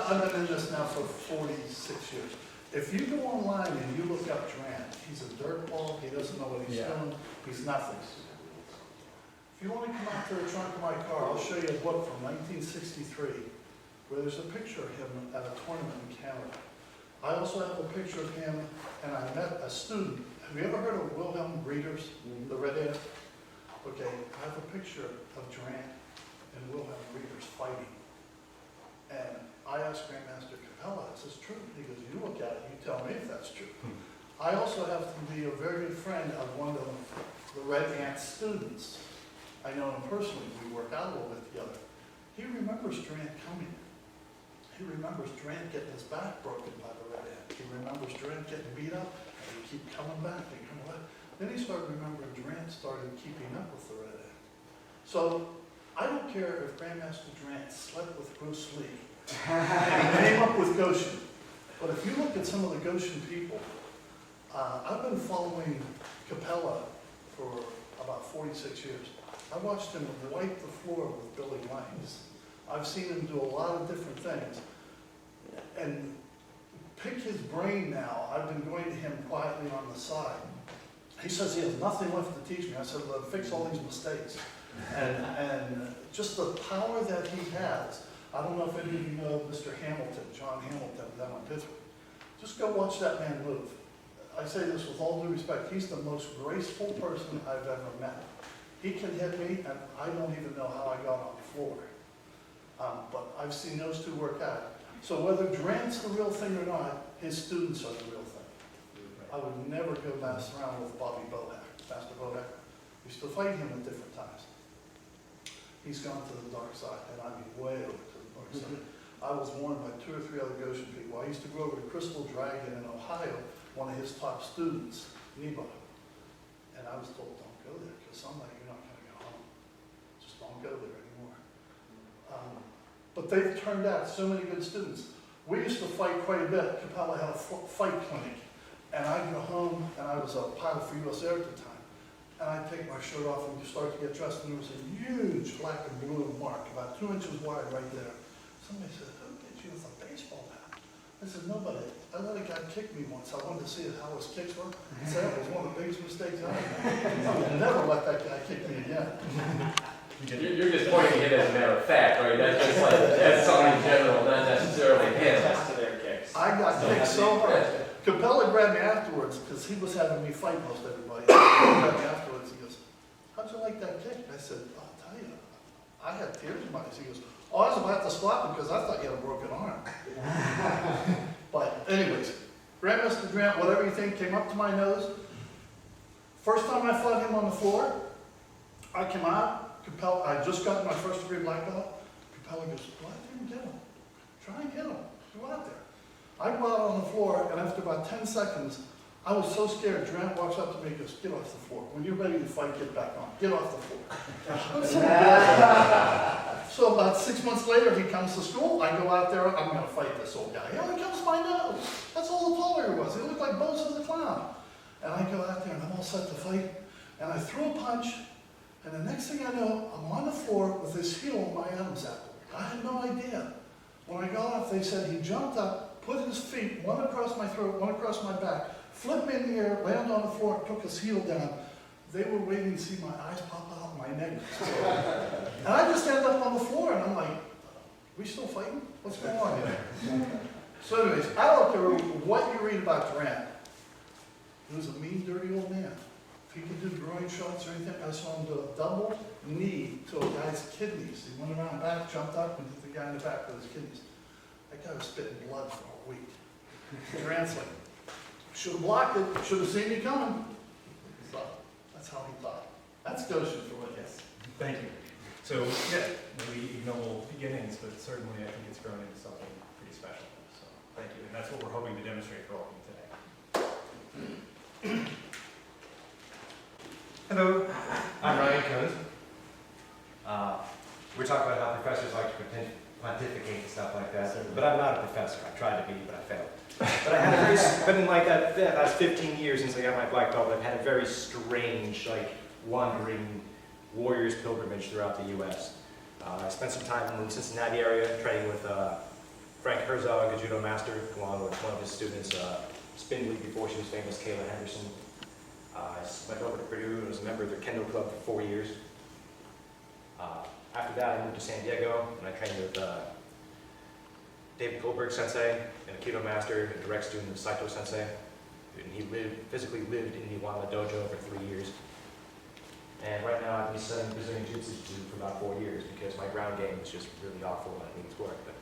I've been in this now for 46 years. If you go online and you look up Durant, he's a dirtball, he doesn't know what he's doing, he's nothing. If you want to come out to the trunk of my car, I'll show you a book from 1963 where there's a picture of him at a tournament in Canada. I also have a picture of him, and I met a student. Have you ever heard of Wilhelm Reeders, the redhead? Okay, I have a picture of Durant and Wilhelm Reeders fighting. And I asked Grandmaster Capella, is this true? He goes, you look at it, you tell me if that's true. I also have to be a very good friend of one of the Red Ant students. I know him personally, we work out a little bit together. He remembers Durant coming. He remembers Durant getting his back broken by the Red Ant. He remembers Durant getting beat up, and he keep coming back and coming back. Then he started remembering Durant started keeping up with the Red Ant. So I don't care if Grandmaster Durant slept with Bruce Lee and he came up with Goshin. But if you look at some of the Goshin people, I've been following Capella for about 46 years. I watched him wipe the floor with Billy Langs. I've seen him do a lot of different things. And pick his brain now. I've been going to him quietly on the side. He says he has nothing left to teach me. I said, well, fix all these mistakes. And just the power that he has. I don't know if any of you know Mr. Hamilton, John Hamilton, down in Pittsburgh. Just go watch that man move. I say this with all due respect. He's the most graceful person I've ever met. He can hit me, and I don't even know how I got on the floor. But I've seen those two work out. So whether Durant's the real thing or not, his students are the real thing. I would never go mess around with Bobby Bohack, Master Bohack. We used to fight him at different times. He's gone to the dark side, and I mean way over to the dark side. I was warned by 2 or 3 other Goshin people. I used to go over to Crystal Dragon in Ohio, one of his top students, Nebo. And I was told, don't go there, because someday you're not going to go home. Just don't go there anymore. But they've turned out so many good students. We used to fight quite a bit. Capella had a fight clinic. And I'd go home, and I was a pilot for US Air at the time. And I'd take my shirt off and start to get dressed, and there was a huge black and blue mark, about 2 inches wide right there. Somebody said, who hit you with a baseball bat? I said, nobody. I let a guy kick me once. I wanted to see how his kicks were. I said, that was one of the biggest mistakes I made. I would never let that guy kick me again. You're just pointing it as a matter of fact, right? That's just like, that's something in general, not necessarily him. Test to their kicks. I got kicked so hard. Capella grabbed me afterwards, because he was having me fight most everybody. He grabbed me afterwards, he goes, how'd you like that kick? I said, I'll tell you, I had tears in my eyes. He goes, oh, I was about to slap him because I thought you had a broken arm. But anyways, Grandmaster Grant, whatever you think, came up to my nose. First time I fought him on the floor, I came out, Capella, I just got my first degree black belt. Capella goes, go out there and get him. Try and get him. Go out there. I go out on the floor, and after about 10 seconds, I was so scared. Durant walks up to me and goes, get off the floor. When you're ready to fight, get back on. Get off the floor. So about 6 months later, he comes to school. I go out there. I'm going to fight this old guy. He only comes to my nose. That's all the taller he was. He looked like Bozo the Clown. And I go out there, and I'm all set to fight. And I threw a punch. And the next thing I know, I'm on the floor with his heel on my Adam's apple. I had no idea. When I got off, they said he jumped up, put his feet, one across my throat, one across my back, flipped me in the air, landed on the floor, took his heel down. They were waiting to see my eyes pop out of my neck. And I just ended up on the floor, and I'm like, we still fighting? What's going on here? So anyways, I don't care what you read about Durant. He was a mean, dirty old man. If he could do groin shots or anything, I saw him do a double knee to a guy's kidneys. He went around back, jumped up, and hit the guy in the back with his kidneys. That guy was spitting blood for a week. Durant's like, should have blocked it, should have seen me coming. So that's how he thought. That's Goshin for what it is. Thank you. So, yeah, maybe ignoble beginnings, but certainly I think it's grown into something pretty special. So, thank you. And that's what we're hoping to demonstrate for all of you today. Hello, I'm Ryan Coons. We're talking about how professors like to pontificate and stuff like that, but I'm not a professor. I tried to be, but I failed. But I had a very, been in like that last 15 years since I got my black belt, I've had a very strange, like, wandering warrior's pilgrimage throughout the U.S. I spent some time in the Cincinnati area training with Frank Herzog, a judo master, along with one of his students, Spindley, before she was famous, Kayla Henderson. I went over to Purdue and was a member of their kendo club for 4 years. After that, I moved to San Diego, and I trained with David Goldberg sensei, and a Aikido master, and direct student of Saito sensei. And he physically lived in the Iwama Dojo for 3 years. And right now, I've been studying Brazilian Jiu-Jitsu for about 4 years because my ground game is just really awful and it needs work. But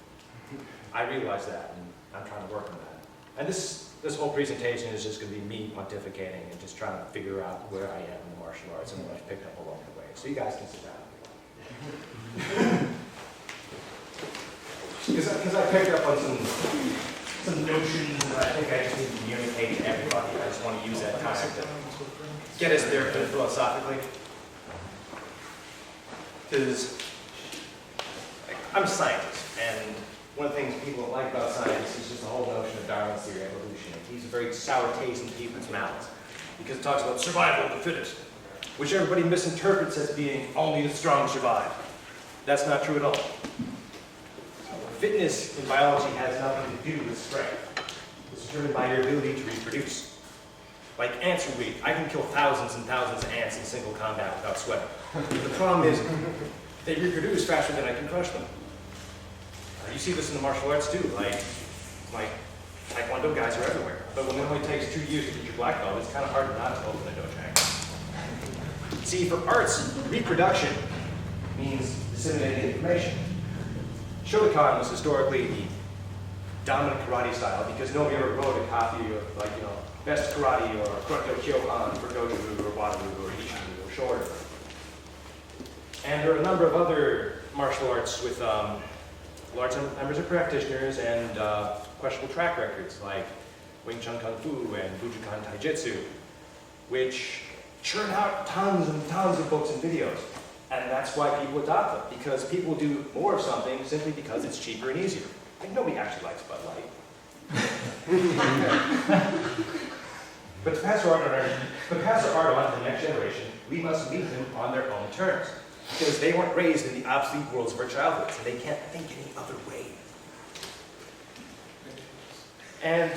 I realize that, and I'm trying to work on that. And this whole presentation is just going to be me pontificating and just trying to figure out where I am in the martial arts and what I've picked up along the way. So you guys can sit down. Because I picked up on some notions that I think I just need to communicate to everybody. I just want to use that time to get us there philosophically. Because I'm a scientist, and one of the things people don't like about science is just the whole notion of Darwin's theory of evolution. It leaves a very sour taste in people's mouths because it talks about survival of the fittest, which everybody misinterprets as being only the strong survive. That's not true at all. Fitness in biology has nothing to do with strength. It's determined by your ability to reproduce. Like ants are weak. I can kill thousands and thousands of ants in single combat without sweating. The problem is they reproduce faster than I can crush them. You see this in the martial arts too. Like Taekwondo guys are everywhere. But when it only takes 2 years to get your black belt, it's kind of hard not to open a dojo. See, for arts, reproduction means disseminating information. Shotokan was historically the dominant karate style because nobody ever wrote a copy of, best karate or Kyoto Kyohan for Dojo or Wadaru or Ishizu or Shorter. And there are a number of other martial arts with large numbers of practitioners and questionable track records like Wing Chun Kung Fu and Bujinkan Taijutsu, which churn out tons and tons of books and videos. And that's why people adopt them, because people do more of something simply because it's cheaper and easier. Like nobody actually likes Bud Light. But to pass our art on to the next generation, we must meet them on their own terms. Because they weren't raised in the obsolete worlds of our childhoods, and they can't think any other way. And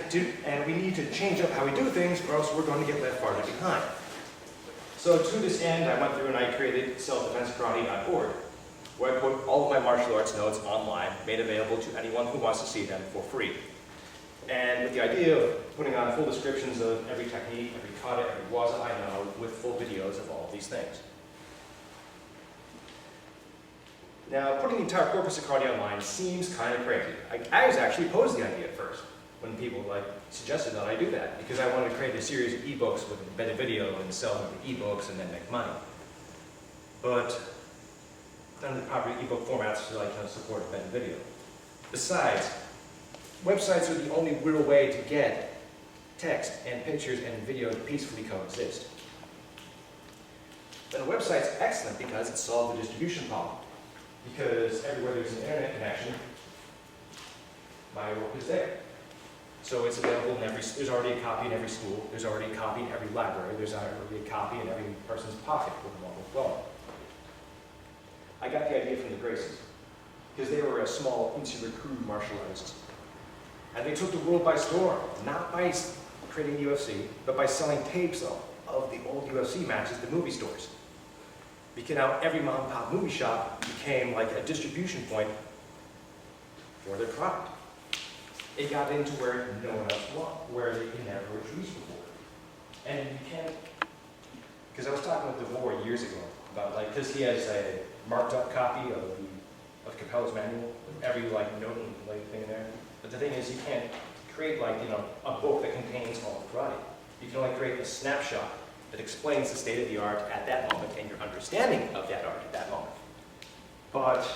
we need to change up how we do things, or else we're going to get left farther behind. So to this end, I went through and I created SelfDefenseKarate.org, where I put all of my martial arts notes online, made available to anyone who wants to see them for free. And with the idea of putting on full descriptions of every technique, every kata, every waza I know, with full videos of all of these things. Now, putting the entire corpus of karate online seems kind of crazy. I was actually opposed to the idea at first, when people suggested that I do that, because I wanted to create a series of ebooks with embedded video and sell them the ebooks and then make money. But none of the proper ebook formats support embedded video. Besides, websites are the only real way to get text and pictures and video to peacefully coexist. But a website's excellent because it solves the distribution problem. Because everywhere there's an internet connection, my work is there. So it's available in there's already a copy in every school, there's already a copy in every library, there's already a copy in every person's pocket with a mobile phone. I got the idea from the Gracies, because they were a small, insular crew of martial artists. And they took the world by storm, not by creating UFC, but by selling tapes of the old UFC matches to movie stores. Because now every mom and pop movie shop became like a distribution point for their product. It got into where no one else wanted, where they could never reach before. And you can't, because I was talking with DeVore years ago about because he has a marked up copy of Capella's manual with every note and thing in there. But the thing is, you can't create a book that contains all the karate. You can only create a snapshot that explains the state of the art at that moment and your understanding of that art at that moment. But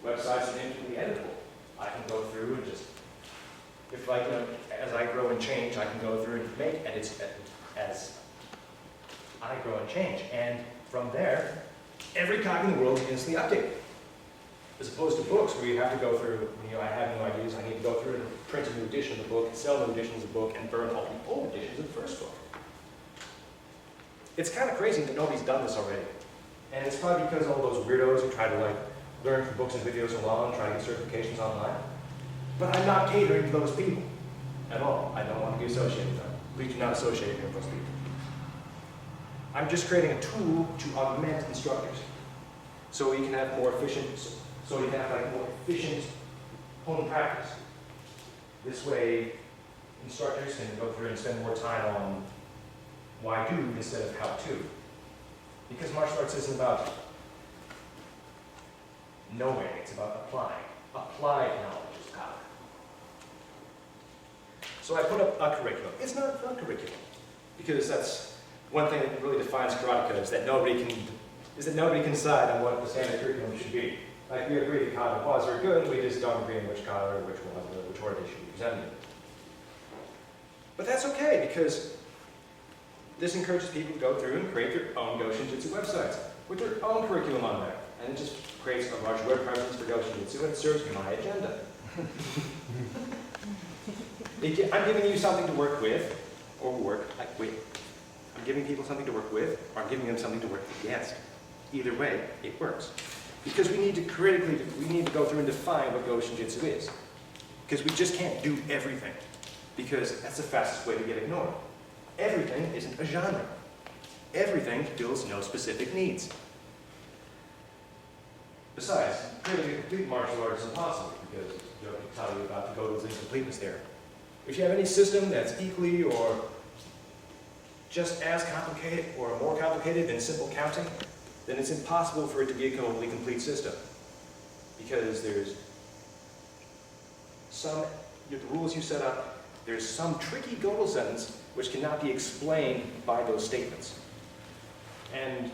websites are infinitely editable. I can go through and just, as I grow and change, I can go through and make edits as I grow and change. And from there, every copy in the world is instantly updated. As opposed to books where you have to go through, I have new ideas, I need to go through and print a new edition of the book, sell new editions of the book, and burn all the old editions of the first book. It's kind of crazy that nobody's done this already. And it's probably because all those weirdos who try to learn from books and videos alone, try to get certifications online. But I'm not catering to those people at all. I don't want to be associated with them. Please do not associate me with those people. I'm just creating a tool to augment instructors, so we can have more efficient, more efficient home practice. This way, instructors can go through and spend more time on why do instead of how to. Because martial arts isn't about knowing, it's about applying. Applied knowledge is power. So I put up a curriculum. It's not a curriculum, because that's one thing that really defines karateka is that nobody can decide on what the standard curriculum should be. Like, we agree that kata was very good, we just don't agree on which kata or which order they should be presented. But that's okay, because this encourages people to go through and create their own Goshin Jutsu websites with their own curriculum on there. And it just creates a large web presence for Goshin Jutsu, and it serves my agenda. I'm giving you something to work with, or I'm giving people something to work with, or I'm giving them something to work against. Either way, it works. Because we need to go through and define what Goshin Jutsu is. Because we just can't do everything. Because that's the fastest way to get ignored. Everything isn't a genre. Everything fills no specific needs. Besides, creating a complete martial art is impossible, because Joe can tell you about the Godan's incompleteness there. If you have any system that's equally or just as complicated or more complicated than simple counting, then it's impossible for it to be a totally complete system. Because there's the rules you set up, there's some tricky Godel sentence which cannot be explained by those statements. And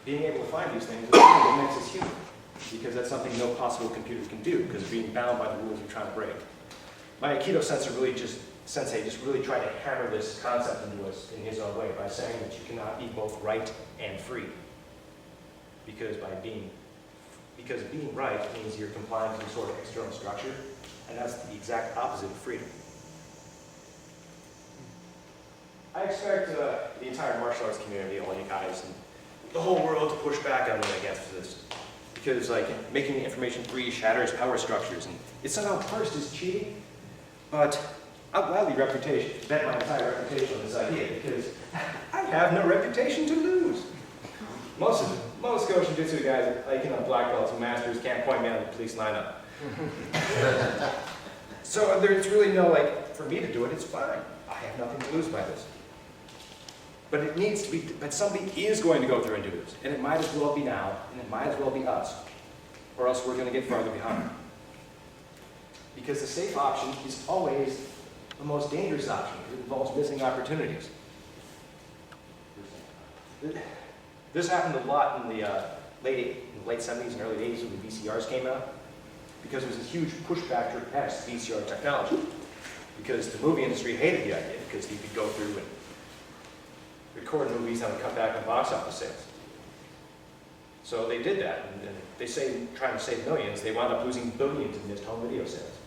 being able to find these things is what makes us human. Because that's something no possible computer can do, because being bound by the rules you're trying to break. My Aikido sensei just really tried to hammer this concept into us in his own way by saying that you cannot be both right and free. Because being right means you're complying to some sort of external structure, and that's the exact opposite of freedom. I expect the entire martial arts community, all you guys, and the whole world to push back on me against this. Because making the information free shatters power structures, and it's somehow cursed as cheating, but I'll gladly bet my entire reputation on this idea, because I have no reputation to lose. Most Goshin Jutsu guys, black belts and masters, can't point me on the police lineup. So there's really no, for me to do it, it's fine. I have nothing to lose by this. But it needs to be, but somebody is going to go through and do this. And it might as well be now, and it might as well be us. Or else we're going to get farther behind. Because the safe option is always the most dangerous option. It involves missing opportunities. This happened a lot in the late 70s and early 80s when the VCRs came out. Because there was this huge pushback to test VCR technology. Because the movie industry hated the idea, because you could go through and record movies that would cut back on box office sales. So they did that, and they say, trying to save millions, they wound up losing billions in missed home video sales.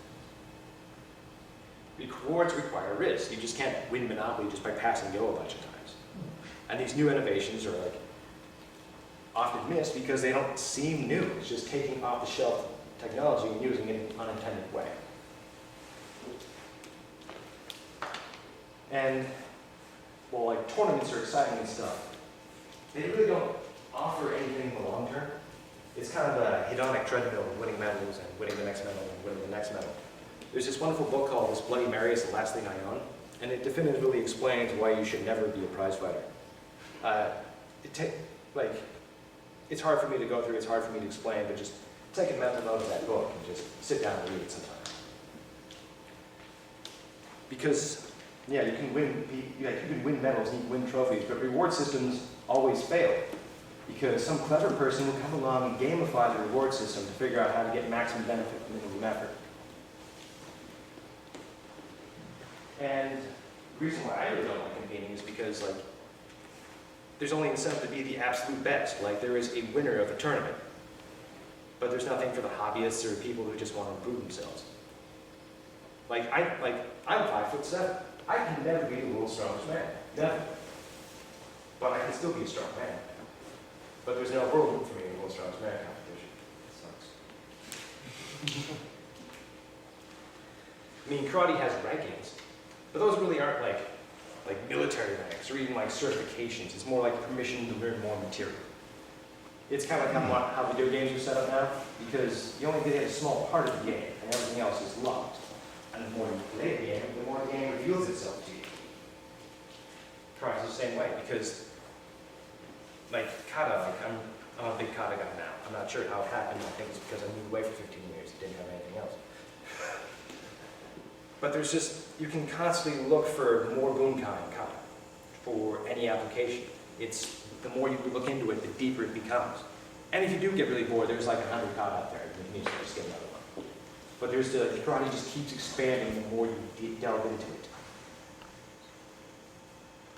Rewards require risk. You just can't win Monopoly just by passing go a bunch of times. And these new innovations are often missed because they don't seem new. It's just taking off-the-shelf technology and using it in an unintended way. And well, tournaments are exciting and stuff. They really don't offer anything in the long term. It's kind of a hedonic treadmill of winning medals and winning the next medal and winning the next medal. There's this wonderful book called This Bloody Mary is the Last Thing I Own, and it definitively explains why you should never be a prize fighter. It's hard for me to go through, it's hard for me to explain, but just take a mental note of that book and just sit down and read it sometime. Because yeah, you can win medals and you can win trophies, but reward systems always fail. Because some clever person will come along and gamify the reward system to figure out how to get maximum benefit from minimum effort. And the reason why I really don't like competing is because there's only incentive to be the absolute best. There is a winner of a tournament. But there's nothing for the hobbyists or people who just want to improve themselves. I'm 5'7". I can never be the world's strongest man. Never. But I can still be a strong man. But there's no world room for me in the world's strongest man competition. It sucks. I mean, karate has rankings, but those really aren't like military ranks or even like certifications. It's more like permission to learn more material. It's kind of like how video games are set up now, because you only get a small part of the game, and everything else is locked. And the more you play the game, the more the game reveals itself to you. Karate's the same way, because like kata, I'm a big kata guy now. I'm not sure how it happened. I think it's because I moved away for 15 years and didn't have anything else. But there's just, you can constantly look for more bunkai in kata for any application. It's, the more you look into it, the deeper it becomes. And if you do get really bored, there's like 100 kata out there. You need to just get another one. But there's the karate just keeps expanding the more you delve into it.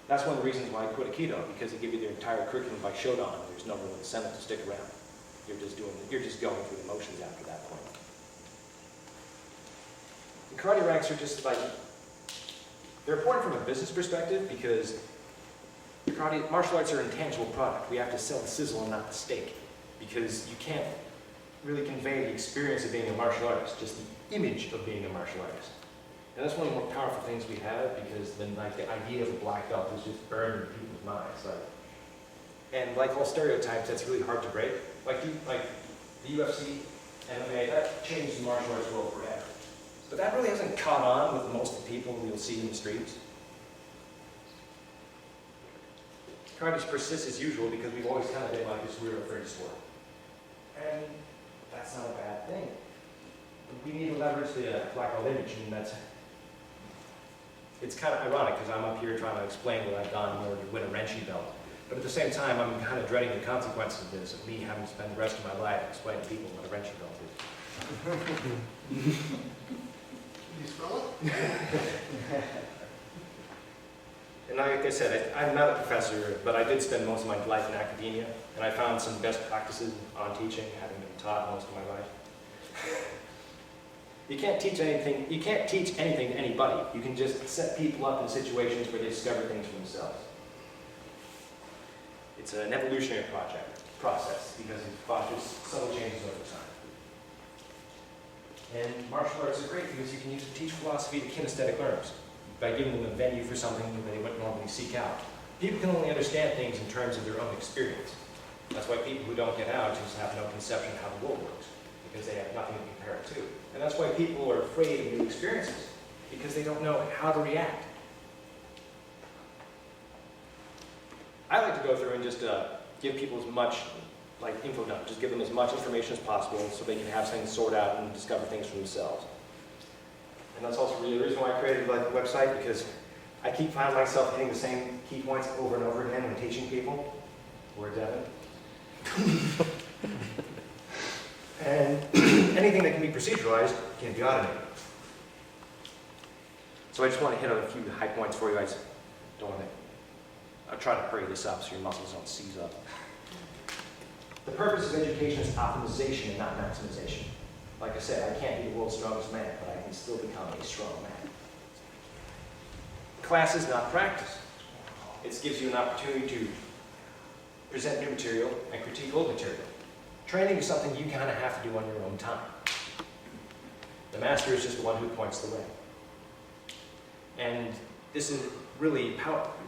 That's one of the reasons why I quit Aikido, because they give you the entire curriculum by Shodan, and there's no real incentive to stick around. You're just going through the motions after that point. The karate ranks are just like, they're important from a business perspective because karate, martial arts are an intangible product. We have to sell the sizzle and not the steak, because you can't really convey the experience of being a martial artist, just the image of being a martial artist. And that's one of the more powerful things we have, because then like the idea of a black belt is just burned in people's minds. And like all stereotypes, that's really hard to break. Like the UFC, MMA, that changed the martial arts world forever. But that really hasn't caught on with most of the people you'll see in the streets. Karate persists as usual because we've always kind of been like this we're afraid to swear. And that's not a bad thing. We need to leverage the black belt image, and it's kind of ironic because I'm up here trying to explain what I've done in order to win a Renshi belt. But at the same time, I'm kind of dreading the consequences of this, of me having to spend the rest of my life explaining to people what a Renshi belt is. Can you spell it? And like I said, I'm not a professor, but I did spend most of my life in academia, and I found some best practices on teaching, having been taught most of my life. You can't teach anything to anybody. You can just set people up in situations where they discover things for themselves. It's an evolutionary process because it fosters subtle changes over time. And martial arts are great because you can use to teach philosophy to kinesthetic learners by giving them a venue for something that they wouldn't normally seek out. People can only understand things in terms of their own experience. That's why people who don't get out just have no conception of how the world works, because they have nothing to compare it to. And that's why people are afraid of new experiences, because they don't know how to react. I like to go through and just give people as much info dump, just give them as much information as possible so they can have things sort out and discover things for themselves. And that's also really the reason why I created the website, because I keep finding myself hitting the same key points over and over again when teaching people. We're Devin. And anything that can be proceduralized can be automated. So I just want to hit on a few high points for you. I'll try to hurry this up so your muscles don't seize up. The purpose of education is optimization and not maximization. Like I said, I can't be the world's strongest man, but I can still become a strong man. Class is not practice. It gives you an opportunity to present new material and critique old material. Training is something you kind of have to do on your own time. The master is just the one who points the way. And this is really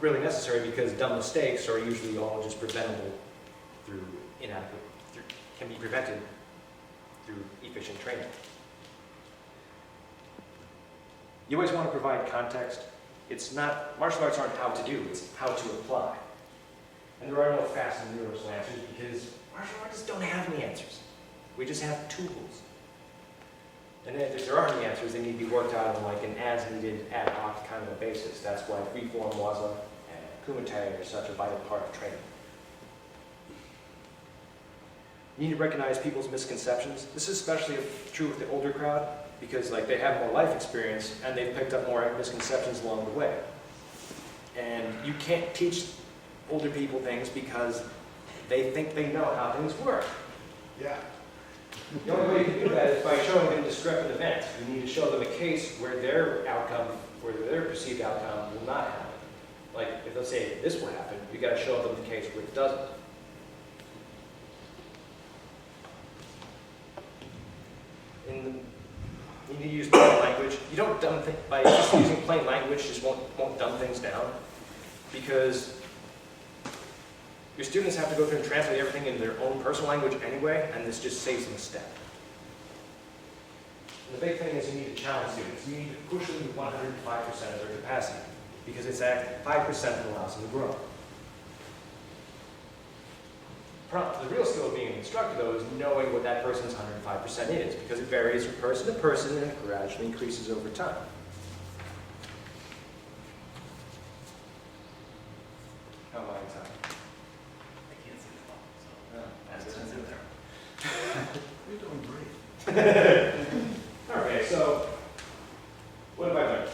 necessary because dumb mistakes are usually all just preventable through can be prevented through efficient training. You always want to provide context. Martial arts aren't how to do, it's how to apply. And there are no fast and universal answers because martial artists don't have any answers. We just have tools. And then if there are any answers, they need to be worked out on an as-needed, ad hoc kind of a basis. That's why freeform waza and kumite are such a vital part of training. You need to recognize people's misconceptions. This is especially true with the older crowd because they have more life experience and they've picked up more misconceptions along the way. And you can't teach older people things because they think they know how things work. Yeah. The only way you can do that is by showing them discrepant events. You need to show them a case where their perceived outcome will not happen. Like if they'll say this will happen, you got to show them the case where it doesn't. You need to use plain language. You don't dumb things, by just using plain language just won't dumb things down, because your students have to go through and translate everything in their own personal language anyway, and this just saves them a step. And the big thing is you need to challenge students. You need to push them to 105% of their capacity, because it's at 5% that allows them to grow. The real skill of being an instructor, though, is knowing what that person's 105% is, because it varies from person to person and it gradually increases over time. How am I in time? I can't see the clock, so No, that's that's in there. You're doing great. Okay, so what have I learned?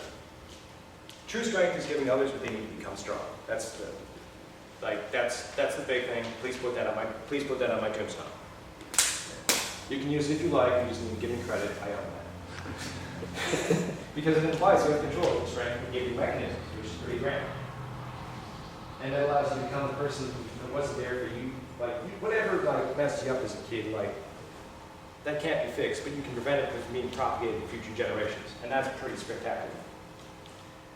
True strength is giving others what they need to become strong. That's the the big thing. Please put that on my tombstone. You can use it if you like. You just need to give me credit. I own that. Because it implies you have control of the strength and giving mechanisms, which is pretty grand. And that allows you to become the person that wasn't there for you. Whatever messed you up as a kid, that can't be fixed, but you can prevent it from being propagated to future generations. And that's pretty spectacular.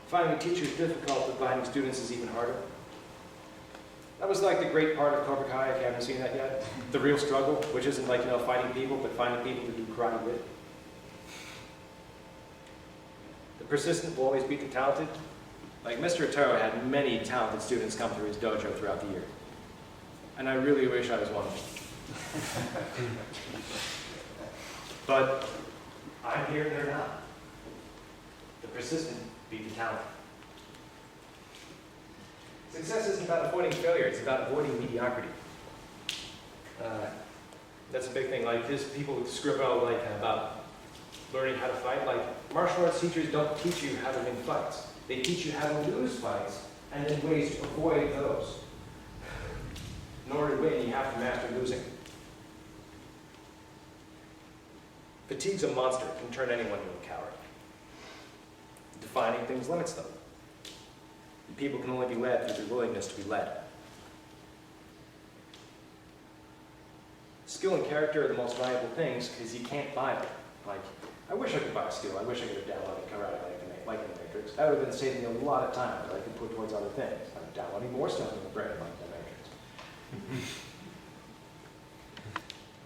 Finding a teacher is difficult, but finding students is even harder. That was the great part of Cobra Kai, if you haven't seen that yet. The real struggle, which isn't fighting people, but finding people to do karate with. The persistent will always beat the talented. Mr. Otero had many talented students come through his dojo throughout the year. And I really wish I was one of them. But I'm here and they're not. The persistent beat the talented. Success isn't about avoiding failure, it's about avoiding mediocrity. That's a big thing. There's people who script out about learning how to fight. Martial arts teachers don't teach you how to win fights. They teach you how to lose fights and then ways to avoid those. In order to win, you have to master losing. Fatigue's a monster. It can turn anyone into a coward. Defining things limits them. People can only be led through their willingness to be led. Skill and character are the most valuable things because you can't buy them. I wish I could buy a skill. I wish I could have downloaded karate like in the Matrix. That would have been saving me a lot of time that I could put towards other things. Like downloading more stuff in the brain like the Matrix.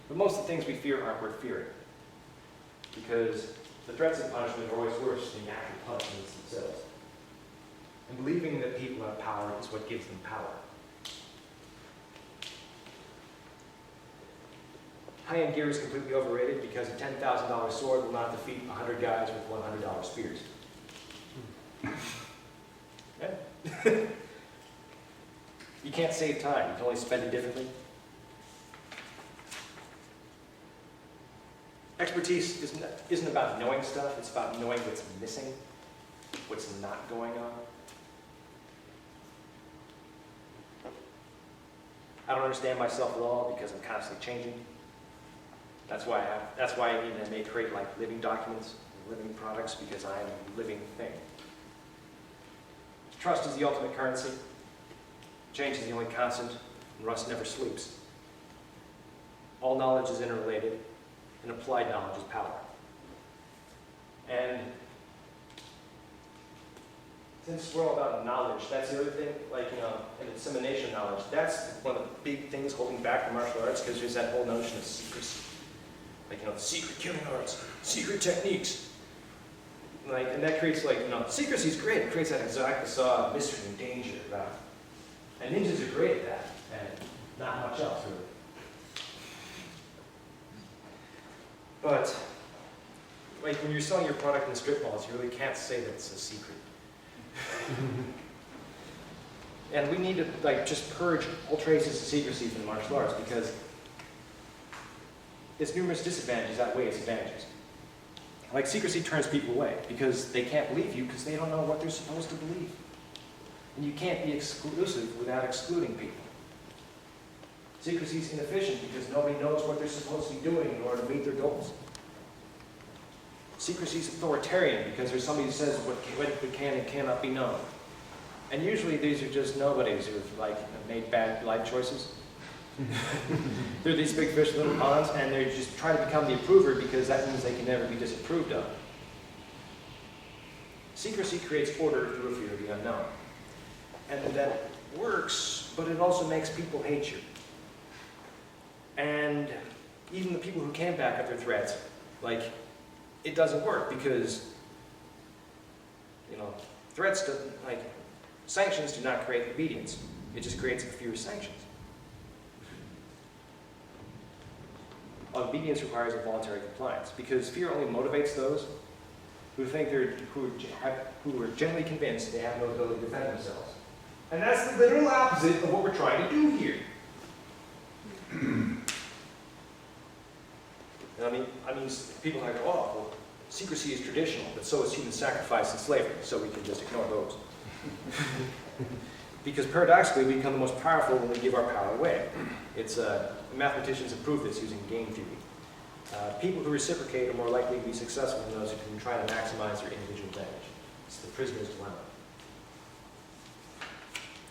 But most of the things we fear aren't worth fearing. Because the threats of punishment are always worse than the actual punishments themselves. And believing that people have power is what gives them power. High-end gear is completely overrated because a $10,000 sword will not defeat 100 guys with $100 spears. Yeah. You can't save time, you can only spend it differently. Expertise isn't about knowing stuff, it's about knowing what's missing, what's not going on. I don't understand myself at all because I'm constantly changing. That's why I may create living documents, living products, because I am a living thing. Trust is the ultimate currency. Change is the only constant, and rust never sleeps. All knowledge is interrelated, and applied knowledge is power. And since we're all about knowledge, that's the other thing, and dissemination of knowledge, that's one of the big things holding back the martial arts, because there's that whole notion of secrecy. Secret killing arts, secret techniques. And that creates, secrecy is great. It creates that exotic facade, mystery and danger about it. And ninjas are great at that, and not much else, really. But, when you're selling your product in strip malls, you really can't say that it's a secret. And we need to just purge all traces of secrecy from the martial arts because its numerous disadvantages outweigh its advantages. Secrecy turns people away because they can't believe you because they don't know what they're supposed to believe. And you can't be exclusive without excluding people. Secrecy is inefficient because nobody knows what they're supposed to be doing in order to meet their goals. Secrecy is authoritarian because there's somebody who says what can and cannot be known. And usually these are just nobodies who've made bad life choices. They're these big fish in little ponds, and they're just trying to become the approver because that means they can never be disapproved of. Secrecy creates order through a fear of the unknown. And that works, but it also makes people hate you. And even the people who can back up their threats, like, it doesn't work because, you know, threats, like, sanctions do not create obedience. It just creates a few sanctions. Obedience requires a voluntary compliance because fear only motivates those who think who are generally convinced they have no ability to defend themselves. And that's the literal opposite of what we're trying to do here. I mean, people might go, oh, well, secrecy is traditional, but so is human sacrifice and slavery, so we can just ignore those. Because paradoxically, we become the most powerful when we give our power away. It's mathematicians have proved this using game theory. People who reciprocate are more likely to be successful than those who can try to maximize their individual advantage. It's the prisoner's dilemma.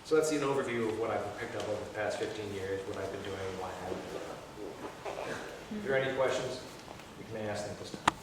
So that's an overview of what I've picked up over the past 15 years, what I've been doing, why I haven't done it. If there are any questions, you may ask them this time.